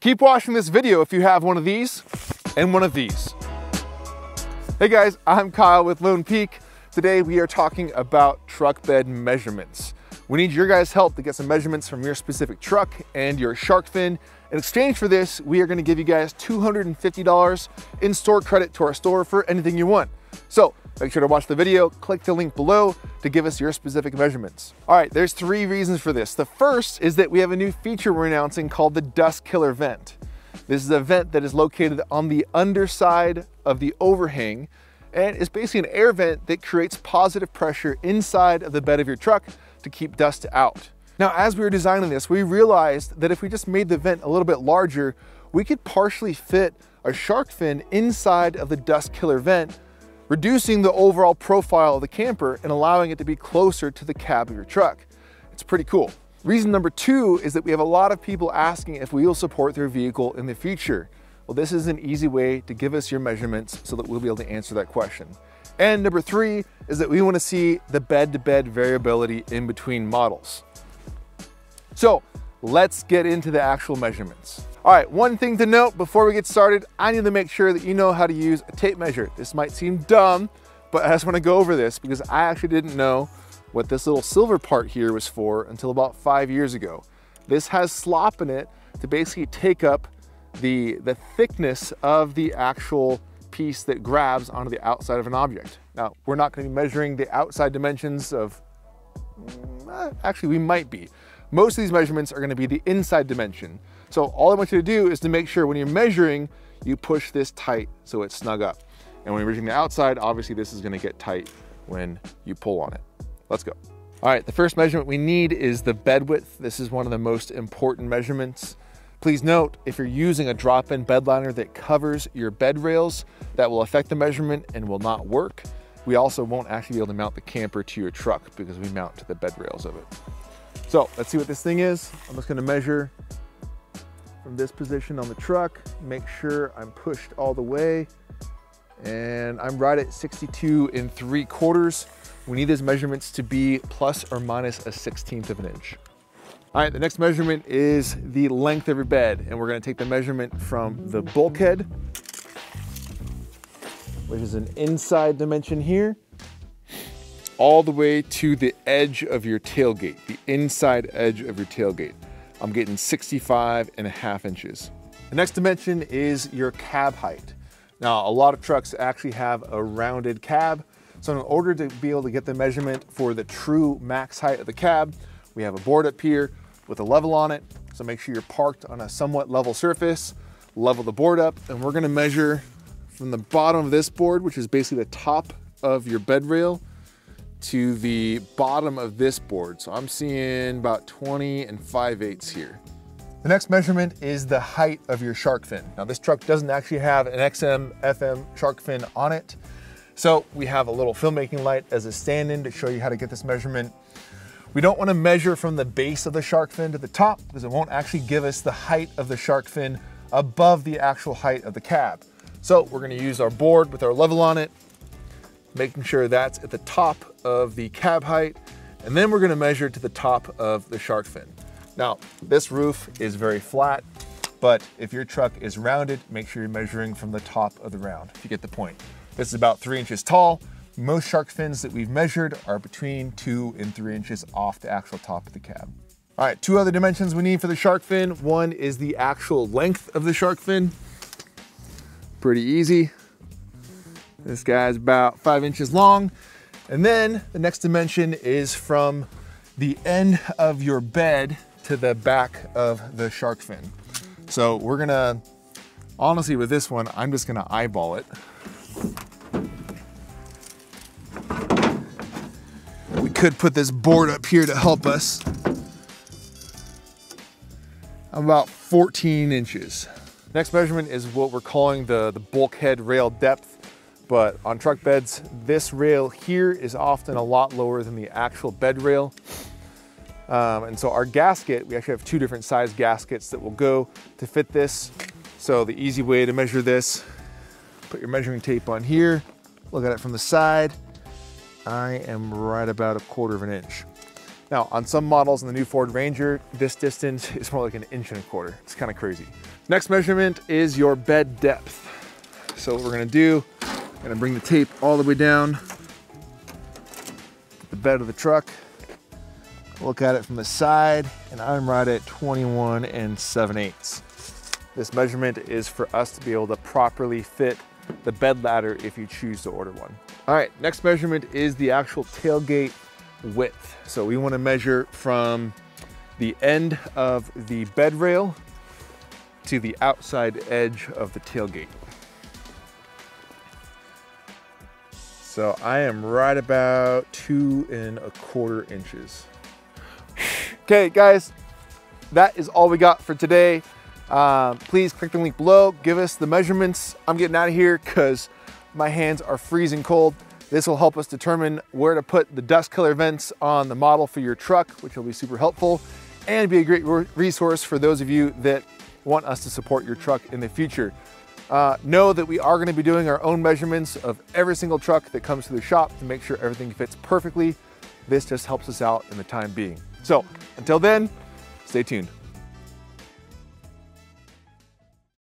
Keep watching this video if you have one of these and one of these. Hey guys, I'm Kyle with Lone Peak. Today we are talking about truck bed measurements. We need your guys' help to get some measurements from your specific truck and your shark fin. In exchange for this, we are going to give you guys $250 in store credit to our store for anything you want. So make sure to watch the video, click the link below to give us your specific measurements. All right, there's 3 reasons for this. The first is that we have a new feature we're announcing called the Dust Killer Vent. This is a vent that is located on the underside of the overhang, and it's basically an air vent that creates positive pressure inside of the bed of your truck to keep dust out. Now, as we were designing this, we realized that if we just made the vent a little bit larger, we could partially fit a shark fin inside of the Dust Killer vent, reducing the overall profile of the camper and allowing it to be closer to the cab of your truck. It's pretty cool. Reason number 2 is that we have a lot of people asking if we will support their vehicle in the future. Well, this is an easy way to give us your measurements so that we'll be able to answer that question. And number 3 is that we want to see the bed-to-bed variability in between models. So let's get into the actual measurements. All right, one thing to note before we get started, I need to make sure that you know how to use a tape measure. This might seem dumb, but I just want to go over this because I actually didn't know what this little silver part here was for until about 5 years ago. This has slop in it to basically take up the thickness of the actual piece that grabs onto the outside of an object. Now, we're not going to be measuring the outside dimensions of, actually we might be. Most of these measurements are going to be the inside dimension. So all I want you to do is to make sure when you're measuring, you push this tight so it's snug up. And when you're measuring the outside, obviously this is going to get tight when you pull on it. Let's go. All right, the first measurement we need is the bed width. This is one of the most important measurements. Please note, if you're using a drop-in bed liner that covers your bed rails, that will affect the measurement and will not work. We also won't actually be able to mount the camper to your truck because we mount to the bed rails of it. So let's see what this thing is. I'm just gonna measure from this position on the truck, make sure I'm pushed all the way, and I'm right at 62 3/4. We need these measurements to be plus or minus a 1/16 of an inch. All right, the next measurement is the length of your bed, and we're gonna take the measurement from the bulkhead, which is an inside dimension here, all the way to the edge of your tailgate, the inside edge of your tailgate. I'm getting 65.5 inches. The next dimension is your cab height. Now, a lot of trucks actually have a rounded cab. So in order to be able to get the measurement for the true max height of the cab, we have a board up here with a level on it. So make sure you're parked on a somewhat level surface, level the board up, and we're gonna measure from the bottom of this board, which is basically the top of your bed rail, to the bottom of this board. So I'm seeing about 20 5/8 here. The next measurement is the height of your shark fin. Now this truck doesn't actually have an XM FM shark fin on it. So we have a little filmmaking light as a stand-in to show you how to get this measurement. We don't want to measure from the base of the shark fin to the top because it won't actually give us the height of the shark fin above the actual height of the cab. So we're going to use our board with our level on it, making sure that's at the top of the cab height, and then we're going to measure to the top of the shark fin. Now, this roof is very flat, but if your truck is rounded, make sure you're measuring from the top of the round, if you get the point. This is about 3 inches tall. Most shark fins that we've measured are between 2 and 3 inches off the actual top of the cab. All right, 2 other dimensions we need for the shark fin. One is the actual length of the shark fin. Pretty easy. This guy's about 5 inches long. And then the next dimension is from the end of your bed to the back of the shark fin. So we're gonna, honestly with this one, I'm just gonna eyeball it. We could put this board up here to help us. I'm about 14 inches. Next measurement is what we're calling the bulkhead rail depth. But on truck beds, this rail here is often a lot lower than the actual bed rail. And so our gasket, we actually have 2 different size gaskets that will go to fit this. So the easy way to measure this, put your measuring tape on here, look at it from the side. I am right about 1/4 of an inch. Now, on some models in the new Ford Ranger, this distance is more like 1.25 inches. It's kind of crazy. Next measurement is your bed depth. So what we're gonna do, I'm gonna bring the tape all the way down the bed of the truck, look at it from the side, and I'm right at 21 7/8. This measurement is for us to be able to properly fit the bed ladder if you choose to order one. All right, next measurement is the actual tailgate width. So we want to measure from the end of the bed rail to the outside edge of the tailgate. So I am right about 2¼ inches. Okay, guys, that is all we got for today. Please click the link below, give us the measurements. I'm getting out of here because my hands are freezing cold. This will help us determine where to put the dust color vents on the model for your truck, which will be super helpful and be a great resource for those of you that want us to support your truck in the future. Know that we are going to be doing our own measurements of every single truck that comes to the shop to make sure everything fits perfectly. This just helps us out in the time being. So until then, stay tuned.